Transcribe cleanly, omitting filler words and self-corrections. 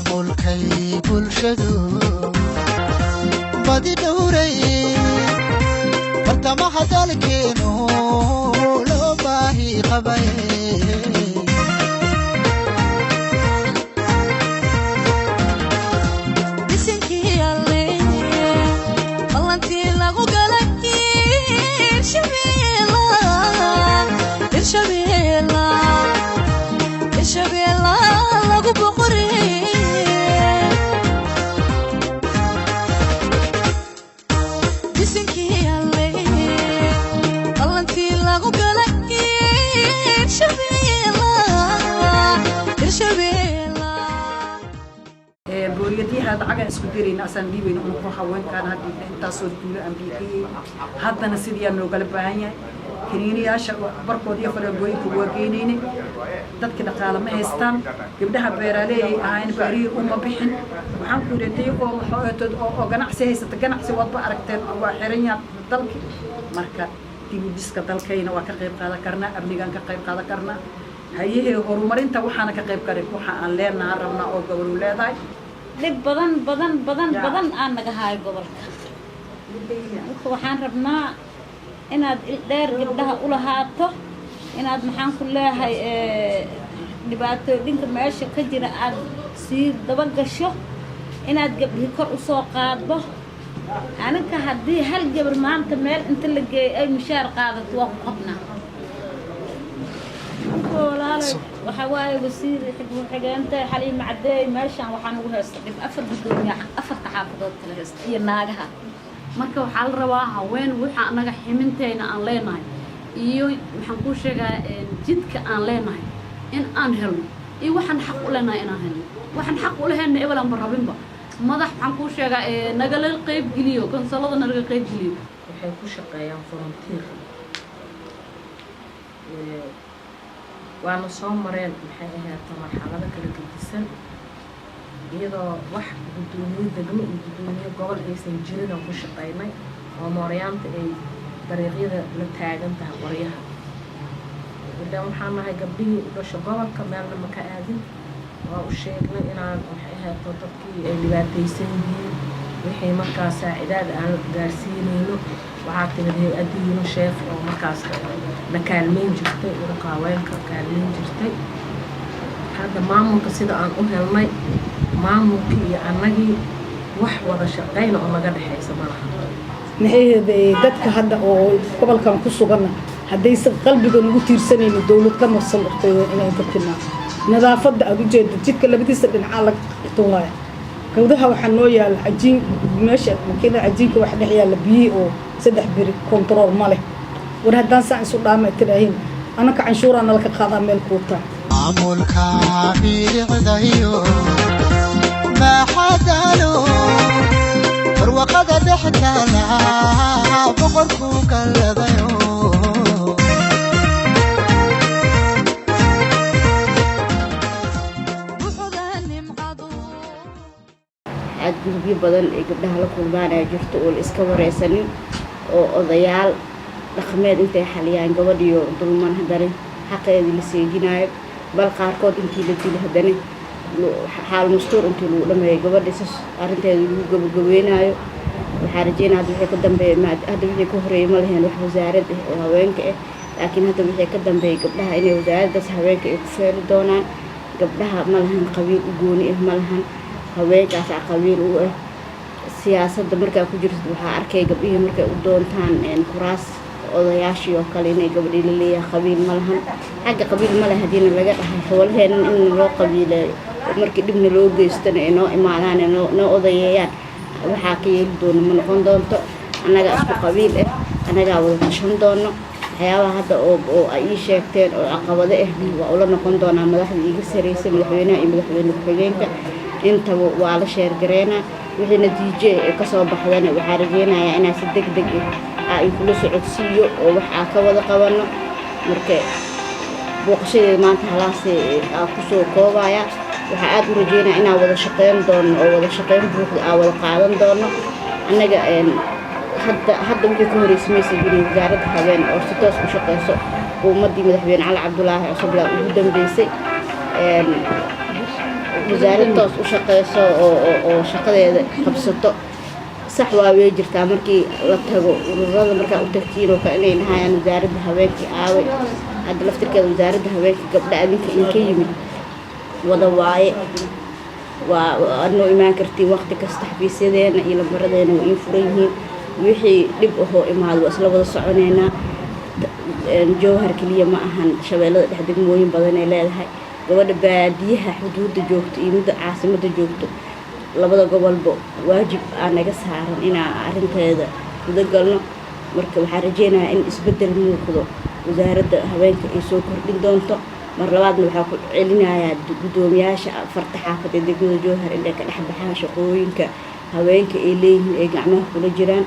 maamulkay bulshadu badi dhowray bartamaha dalkeenu loo baahi qabay هذا عجل اسكندري ناسن ليبين ونروح وين كان هذه تصل دول أمريكي هذا نسيدي أنه قلب بعينه كنيني أشر بركود يخرج بوي كوجينيني دت كده قال ما يستان يبدأ بيرالي عين بري بحن وحنقول رتيه أو جناحسه ستجناحسه وضع أركتين أو حرينيا دلك مركا تيجي ديسك دلكينا وكقيب هذا كرنا أبني كان كقيب هذا كرنا هي هرمرين توحنا كقيب كريم وحنا لنا عرفنا أو قولوا لا ذاي لب بدن أنا جهاي قبلك وحن ربنا إن دير قدها أولهاته إن محن كلها هاي دبعت دينك ماشي كجرا عاد سير دبق الشو إن قبل كر أسواق به أنا كهدي هل قبل ما أنت مال أنت اللي أي مشار قاعدة توقفنا وحواي وسير يحبوا حاجة أنت حاليا معدي ماشي وحنقولها استقيم أفر بالدنيا أفر تحافظات كلها هي ناجها marka waxa la rabaa haween waxa anaga ximinteena aan leenahay iyo maxaan ku sheegaa jidka aan leenahay in aan helno iyo waxaan xaq u leenahay in aan helno waxaan xaq u leeyahay ebelan barabinba madax waxaan ku sheegaa naga la qayb geliyo konsolada naga qayb geliyo waxay ku shaqeeyaan volunteer waana soo mareen maxay ahayd marxalada kala gedisan iyadoo wax gudoomiye degmo iyo gudoomiye gobol aysan jirin oo ku shaqeynay oo mooryaanta ay dariiqyada la taagan tahay qoryaha ilaa waxaan nahay gabdhihii u dhasho gobolka meelna ma ka aadin waa u sheegnay inaan waxay ahayd dadkii ay dhibaataysan yihiin wixii markaas saacidaad aan gaarsiinayno waxaa timid hay-adda UNICEF oo markaas la kaalmeyn jirtay ururka haweenka kaalmeyn jirtay hadda maamulka sida aan u helnay maamulkii iyo annagii wax wada shaqeyn oo naga dhaxaysa malaha maxay dadka hadda oo gobolkan ku sugan hadaysan qalbiga ugu tiirsanayno dawlad ka marsan waqtiga inay dadkina nadaafada aad u jeedo jidka labadiisa dhinac la qirtoohay kawdaha waxa noo yaal ajiin meesha makiina ajiinka wax dhex yaal biyo oo saddex biri control ma leh war haddaan saan isu dhaamay tiraahin anaka canshuurana la ka qaadaa meel kuuta maamulka biiricdayo ما حدا له فروقة ضحكة لها بقركو كالبيو عاد جنبي بدل قبلها لكم بانا جرت أول إسكوريسني أو أضيال لخماد أنت حاليا قبضيو ظلمان هدري حقيقي اللي سيجيناي بل قاركود أنت اللي هدني حال مستور أنتوا لما يقبل لسه أرنتي يجوا جوينايو وحارجين هذا بيحكي قدام بما هذا بيحكي كهري مالهن وحوزارد هواينك لكن هذا بيحكي قدام بي قبلها إني وزارد بس هواينك يكفر دونا قبلها مالهن قبيل وجوني مالهن هواينك عسى قبيل والسياسة دمرك كجرس وحاركي قبلها مركي ودون تان إن كراس odayaashii oo kale inay gabadhii la leeyahay qabiil ma lahan xagga qabiil ma laha hadii laga dhahay hawlaheen in loo qabiileeyo markii dibna loo geystana inoo imaadaan inoo odayeeyaan waxa ka yeeli doono ma noqon doonto anaga isku qabiil ah anaga wada tashan doono waxyaabaha hadda oo ay sheegteen oo caqabado ah waa ula noqon doonaa madaxda iga sareysay madaxweynaha iyo madaxweyne ku-xigeenka inta waa la sheer gareynaa wixii natiijo ka soo baxdana waxaa rajeynayaa inaan si degdeg ah ay kula socodsiiyo oo wax aan ka wada qabano marka booqashada maanta halaas ku soo koobaya waxa aad u rajeynayaa inaan wada shaqeyn doono oo wada shaqeyn buuxda aan wada qaadan doono anaga hadda wixii ka horeysmaysa jiray wasaaradda haween oo si toos u shaqeyso xukuumaddii madaxweyne cali cabdulaahi cusub ugu dambeysay wasaarad toos u shaqeyso oo shaqadeeda qabsato sax waa way jirtaa markii la tago ururada markaa u tagtiin oo kale inay dhahayaan wasaaradda haweenkii aaway hadda laftirkeeda wasaaradda haweenkii gabdha adinka inka yimid wada waaye waa adnoo imaan kartiin waqti kasta xafiisyadeena iyo lambaradeenna waa ii furan yihiin wixii dhib ahoo imaado waa isla wada soconeynaa jowhar keliya ma ahan shabeellada dhex degmooyin badan ay leedahay gabadha baadiyaha xuduudda joogto iyo midda caasimadda joogto labada gobolba waajib aa naga saaran inaan arrinteeda guda galno marka waxaan rajeynayaa in isbeddel muuqdo wasaaradda haweenka ay soo kordhin doonto mar labaadna waxaa ku celinayaa guddoomiyaasha farta xaafad ee degmada jowhar inay ka dhex baxaan shaqooyinka haweenka ay leeyihiin ay gacmaha kula jiraan